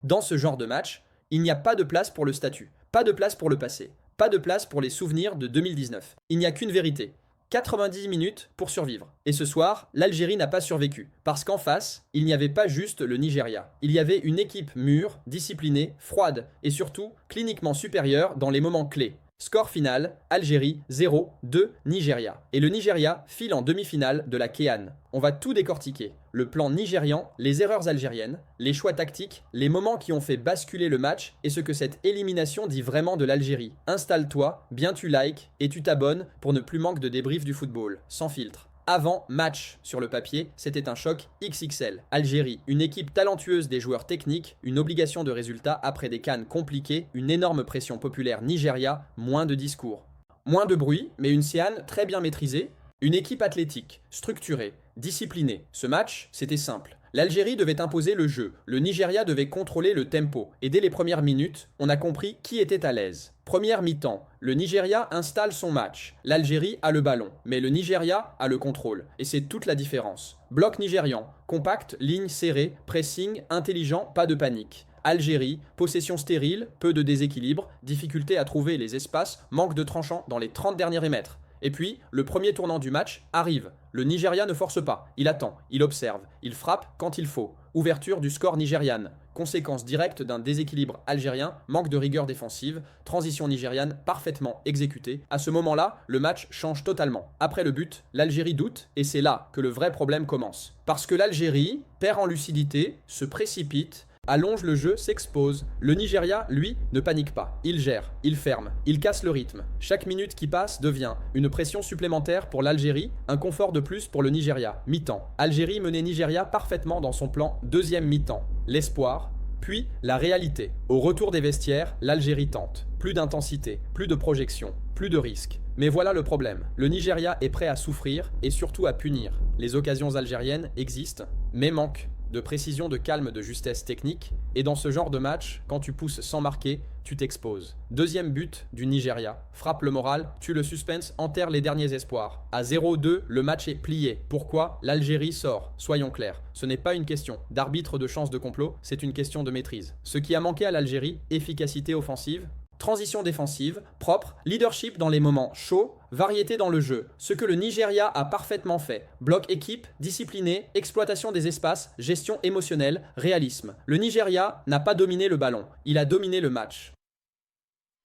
Dans ce genre de match, il n'y a pas de place pour le statut, pas de place pour le passé, pas de place pour les souvenirs de 2019. Il n'y a qu'une vérité. 90 minutes pour survivre. Et ce soir, l'Algérie n'a pas survécu. Parce qu'en face, il n'y avait pas juste le Nigeria. Il y avait une équipe mûre, disciplinée, froide et surtout cliniquement supérieure dans les moments clés. Score final, Algérie 0-2 Nigeria. Et le Nigeria file en demi-finale de la CAN. On va tout décortiquer. Le plan nigérian, les erreurs algériennes, les choix tactiques, les moments qui ont fait basculer le match et ce que cette élimination dit vraiment de l'Algérie. Installe-toi, bien tu likes et tu t'abonnes pour ne plus manquer de débrief du football, sans filtre. Avant match sur le papier, c'était un choc XXL. Algérie, une équipe talentueuse des joueurs techniques, une obligation de résultat après des CAN compliquées, une énorme pression populaire Nigeria, moins de discours. Moins de bruit, mais une CAN très bien maîtrisée, une équipe athlétique, structurée, disciplinée. Ce match, c'était simple. L'Algérie devait imposer le jeu, le Nigeria devait contrôler le tempo, et dès les premières minutes, on a compris qui était à l'aise. Première mi-temps, le Nigeria installe son match. L'Algérie a le ballon, mais le Nigeria a le contrôle, et c'est toute la différence. Bloc nigérian, compact, ligne serrée, pressing, intelligent, pas de panique. Algérie, possession stérile, peu de déséquilibre, difficulté à trouver les espaces, manque de tranchant dans les 30 derniers mètres. Et puis, le premier tournant du match arrive. Le Nigeria ne force pas, il attend, il observe, il frappe quand il faut. Ouverture du score nigériane. Conséquence directe d'un déséquilibre algérien, manque de rigueur défensive, transition nigériane parfaitement exécutée. À ce moment-là, le match change totalement. Après le but, l'Algérie doute et c'est là que le vrai problème commence. Parce que l'Algérie perd en lucidité, se précipite, allonge le jeu, s'expose. Le Nigeria, lui, ne panique pas. Il gère, il ferme, il casse le rythme. Chaque minute qui passe devient une pression supplémentaire pour l'Algérie, un confort de plus pour le Nigeria. Mi-temps. Algérie menait Nigeria parfaitement dans son plan. Deuxième mi-temps. L'espoir, puis la réalité. Au retour des vestiaires, l'Algérie tente. Plus d'intensité, plus de projection, plus de risque. Mais voilà le problème. Le Nigeria est prêt à souffrir et surtout à punir. Les occasions algériennes existent, mais manquent de précision, de calme, de justesse technique. Et dans ce genre de match, quand tu pousses sans marquer, tu t'exposes. Deuxième but du Nigeria. Frappe le moral, tue le suspense, enterre les derniers espoirs. À 0-2, le match est plié. Pourquoi l'Algérie sort? Soyons clairs. Ce n'est pas une question d'arbitre de chance de complot, c'est une question de maîtrise. Ce qui a manqué à l'Algérie, efficacité offensive, transition défensive, propre, leadership dans les moments chauds, variété dans le jeu. Ce que le Nigeria a parfaitement fait. Bloc équipe, discipliné, exploitation des espaces, gestion émotionnelle, réalisme. Le Nigeria n'a pas dominé le ballon, il a dominé le match.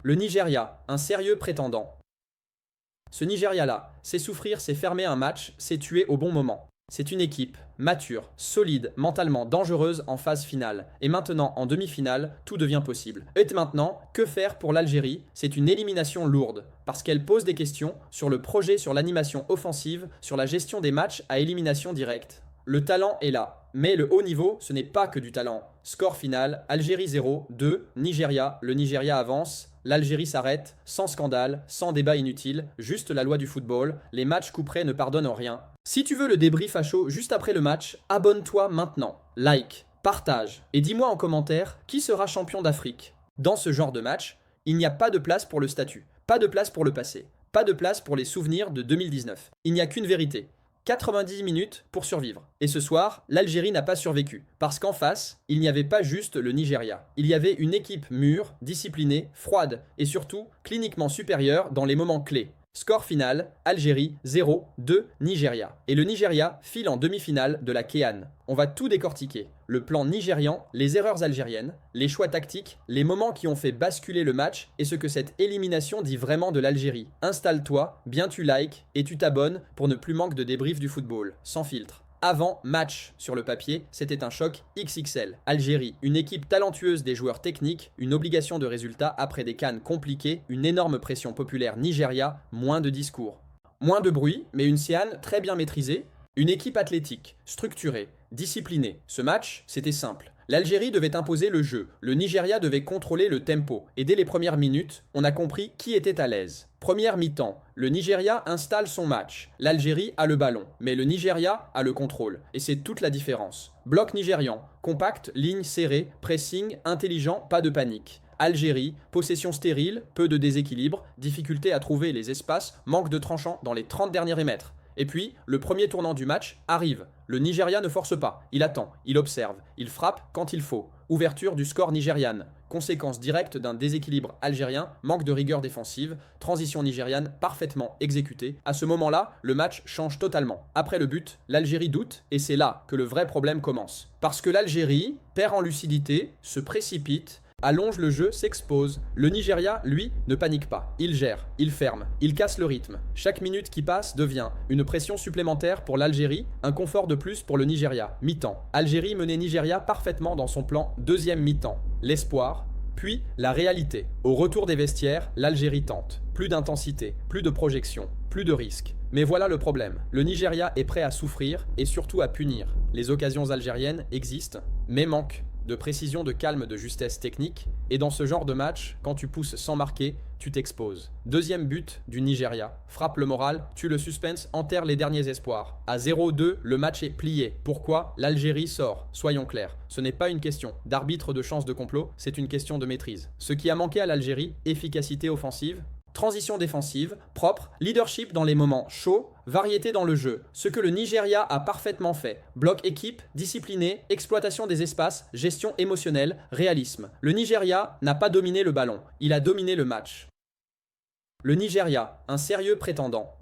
Le Nigeria, un sérieux prétendant. Ce Nigeria-là, c'est souffrir, c'est fermer un match, c'est tuer au bon moment. C'est une équipe mature, solide, mentalement dangereuse en phase finale. Et maintenant, en demi-finale, tout devient possible. Et maintenant, que faire pour l'Algérie? C'est une élimination lourde, parce qu'elle pose des questions sur le projet, sur l'animation offensive, sur la gestion des matchs à élimination directe. Le talent est là, mais le haut niveau, ce n'est pas que du talent. Score final, Algérie 0-2, Nigeria, le Nigeria avance. L'Algérie s'arrête, sans scandale, sans débat inutile, juste la loi du football, les matchs couperets ne pardonnent rien. Si tu veux le débrief à chaud juste après le match, abonne-toi maintenant, like, partage et dis-moi en commentaire qui sera champion d'Afrique. Dans ce genre de match, il n'y a pas de place pour le statut, pas de place pour le passé, pas de place pour les souvenirs de 2019. Il n'y a qu'une vérité. 90 minutes pour survivre. Et ce soir, l'Algérie n'a pas survécu. Parce qu'en face, il n'y avait pas juste le Nigeria. Il y avait une équipe mûre, disciplinée, froide et surtout cliniquement supérieure dans les moments clés. Score final, Algérie 0-2 Nigeria. Et le Nigeria file en demi-finale de la CAN. On va tout décortiquer. Le plan nigérian, les erreurs algériennes, les choix tactiques, les moments qui ont fait basculer le match et ce que cette élimination dit vraiment de l'Algérie. Installe-toi, bien tu likes et tu t'abonnes pour ne plus manquer de débrief du football, sans filtre. Avant match sur le papier, c'était un choc XXL. Algérie, une équipe talentueuse des joueurs techniques, une obligation de résultat après des CAN compliquées, une énorme pression populaire Nigeria, moins de discours. Moins de bruit, mais une CAN très bien maîtrisée, une équipe athlétique, structurée, disciplinée. Ce match, c'était simple. L'Algérie devait imposer le jeu, le Nigeria devait contrôler le tempo, et dès les premières minutes, on a compris qui était à l'aise. Première mi-temps, le Nigeria installe son match. L'Algérie a le ballon, mais le Nigeria a le contrôle, et c'est toute la différence. Bloc nigérian, compact, ligne serrée, pressing, intelligent, pas de panique. Algérie, possession stérile, peu de déséquilibre, difficulté à trouver les espaces, manque de tranchant dans les 30 derniers mètres. Et puis, le premier tournant du match arrive. Le Nigeria ne force pas, il attend, il observe, il frappe quand il faut. Ouverture du score nigériane. Conséquence directe d'un déséquilibre algérien, manque de rigueur défensive, transition nigériane parfaitement exécutée. À ce moment-là, le match change totalement. Après le but, l'Algérie doute et c'est là que le vrai problème commence. Parce que l'Algérie perd en lucidité, se précipite, allonge le jeu, s'expose. Le Nigeria, lui, ne panique pas. Il gère, il ferme, il casse le rythme. Chaque minute qui passe devient une pression supplémentaire pour l'Algérie, un confort de plus pour le Nigeria. Mi-temps. Algérie menait Nigeria parfaitement dans son plan deuxième mi-temps. L'espoir, puis la réalité. Au retour des vestiaires, l'Algérie tente. Plus d'intensité, plus de projection, plus de risque. Mais voilà le problème. Le Nigeria est prêt à souffrir et surtout à punir. Les occasions algériennes existent, mais manquent de précision, de calme, de justesse technique. Et dans ce genre de match, quand tu pousses sans marquer, tu t'exposes. Deuxième but du Nigeria. Frappe le moral, tue le suspense, enterre les derniers espoirs. À 0-2, le match est plié. Pourquoi l'Algérie sort? Soyons clairs. Ce n'est pas une question d'arbitre de chance de complot, c'est une question de maîtrise. Ce qui a manqué à l'Algérie, efficacité offensive, transition défensive, propre, leadership dans les moments chauds, variété dans le jeu. Ce que le Nigeria a parfaitement fait. Bloc équipe, discipliné, exploitation des espaces, gestion émotionnelle, réalisme. Le Nigeria n'a pas dominé le ballon, il a dominé le match. Le Nigeria, un sérieux prétendant.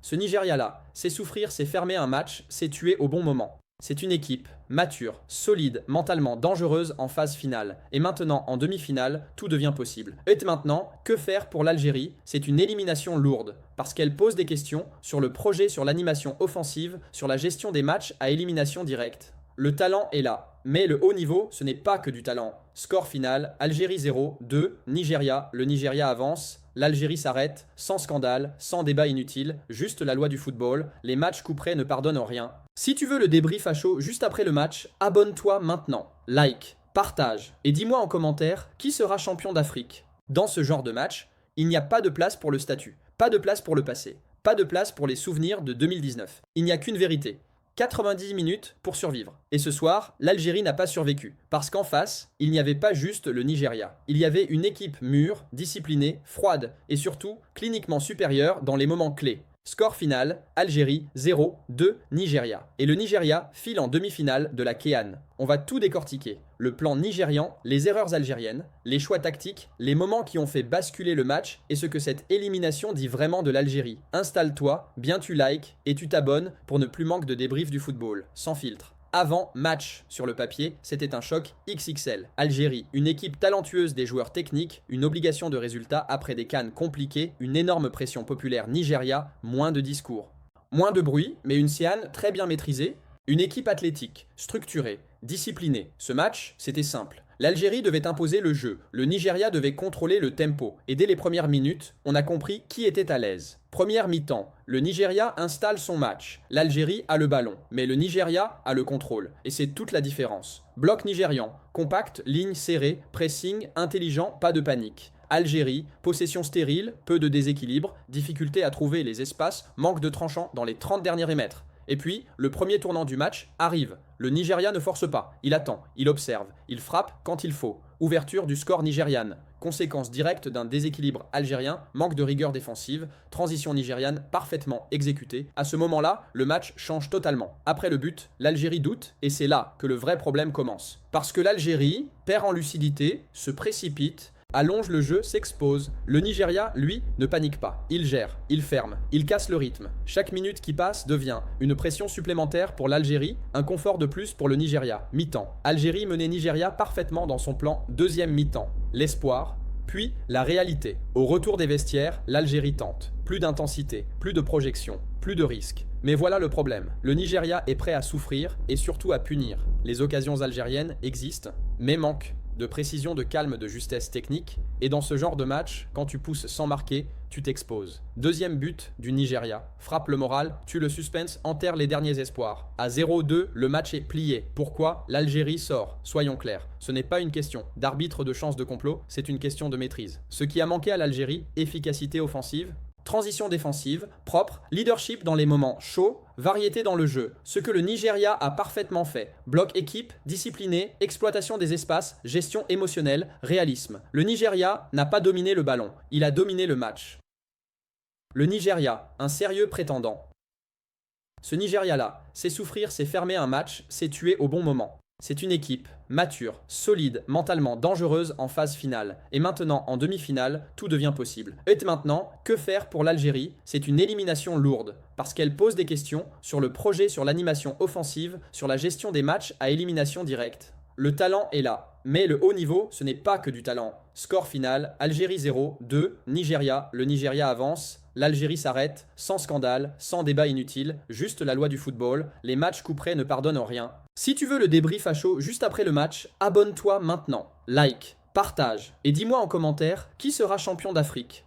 Ce Nigeria-là, c'est souffrir, c'est fermer un match, c'est tuer au bon moment. C'est une équipe mature, solide, mentalement dangereuse en phase finale. Et maintenant, en demi-finale, tout devient possible. Et maintenant, que faire pour l'Algérie? C'est une élimination lourde, parce qu'elle pose des questions sur le projet, sur l'animation offensive, sur la gestion des matchs à élimination directe. Le talent est là, mais le haut niveau, ce n'est pas que du talent. Score final, Algérie 0, 2, Nigeria, le Nigeria avance. L'Algérie s'arrête, sans scandale, sans débat inutile, juste la loi du football, les matchs couperets ne pardonnent rien. Si tu veux le débrief à chaud juste après le match, abonne-toi maintenant, like, partage, et dis-moi en commentaire qui sera champion d'Afrique. Dans ce genre de match, il n'y a pas de place pour le statut, pas de place pour le passé, pas de place pour les souvenirs de 2019. Il n'y a qu'une vérité. 90 minutes pour survivre. Et ce soir, l'Algérie n'a pas survécu. Parce qu'en face, il n'y avait pas juste le Nigeria. Il y avait une équipe mûre, disciplinée, froide et surtout cliniquement supérieure dans les moments clés. Score final, Algérie 0, 2, Nigeria. Et le Nigeria file en demi-finale de la CAN. On va tout décortiquer. Le plan nigérian, les erreurs algériennes, les choix tactiques, les moments qui ont fait basculer le match et ce que cette élimination dit vraiment de l'Algérie. Installe-toi, bien tu likes et tu t'abonnes pour ne plus manquer de débrief du football, sans filtre. Avant match sur le papier, c'était un choc XXL. Algérie, une équipe talentueuse des joueurs techniques, une obligation de résultat après des CAN compliquées, une énorme pression populaire Nigeria, moins de discours. Moins de bruit, mais une CAN très bien maîtrisée, une équipe athlétique, structurée, disciplinée. Ce match, c'était simple. L'Algérie devait imposer le jeu, le Nigeria devait contrôler le tempo, et dès les premières minutes, on a compris qui était à l'aise. Première mi-temps, le Nigeria installe son match, l'Algérie a le ballon, mais le Nigeria a le contrôle, et c'est toute la différence. Bloc nigérian, compact, ligne serrée, pressing, intelligent, pas de panique. Algérie, possession stérile, peu de déséquilibre, difficulté à trouver les espaces, manque de tranchant dans les 30 derniers mètres. Et puis, le premier tournant du match arrive. Le Nigeria ne force pas, il attend, il observe, il frappe quand il faut. Ouverture du score nigériane. Conséquence directe d'un déséquilibre algérien, manque de rigueur défensive, transition nigériane parfaitement exécutée. À ce moment-là, le match change totalement. Après le but, l'Algérie doute et c'est là que le vrai problème commence. Parce que l'Algérie perd en lucidité, se précipite, allonge le jeu, s'expose. Le Nigeria, lui, ne panique pas. Il gère, il ferme, il casse le rythme. Chaque minute qui passe devient une pression supplémentaire pour l'Algérie, un confort de plus pour le Nigeria. Mi-temps. Algérie menait Nigeria parfaitement dans son plan deuxième mi-temps. L'espoir, puis la réalité. Au retour des vestiaires, l'Algérie tente. Plus d'intensité, plus de projection, plus de risque. Mais voilà le problème. Le Nigeria est prêt à souffrir et surtout à punir. Les occasions algériennes existent, mais manquent de précision, de calme, de justesse technique. Et dans ce genre de match, quand tu pousses sans marquer, tu t'exposes. Deuxième but du Nigeria. Frappe le moral, tue le suspense, enterre les derniers espoirs. À 0-2, le match est plié. Pourquoi l'Algérie sort? Soyons clairs. Ce n'est pas une question d'arbitre de chance de complot, c'est une question de maîtrise. Ce qui a manqué à l'Algérie, efficacité offensive, transition défensive, propre, leadership dans les moments chauds, variété dans le jeu. Ce que le Nigeria a parfaitement fait. Bloc équipe, discipliné, exploitation des espaces, gestion émotionnelle, réalisme. Le Nigeria n'a pas dominé le ballon, il a dominé le match. Le Nigeria, un sérieux prétendant. Ce Nigeria-là, c'est souffrir, c'est fermer un match, c'est tuer au bon moment. C'est une équipe mature, solide, mentalement dangereuse en phase finale. Et maintenant, en demi-finale, tout devient possible. Et maintenant, que faire pour l'Algérie? C'est une élimination lourde, parce qu'elle pose des questions sur le projet, sur l'animation offensive, sur la gestion des matchs à élimination directe. Le talent est là, mais le haut niveau, ce n'est pas que du talent. Score final, Algérie 0, 2, Nigeria, le Nigeria avance, l'Algérie s'arrête, sans scandale, sans débat inutile, juste la loi du football, les matchs couperets ne pardonnent rien. Si tu veux le débrief à chaud juste après le match, abonne-toi maintenant, like, partage, et dis-moi en commentaire qui sera champion d'Afrique.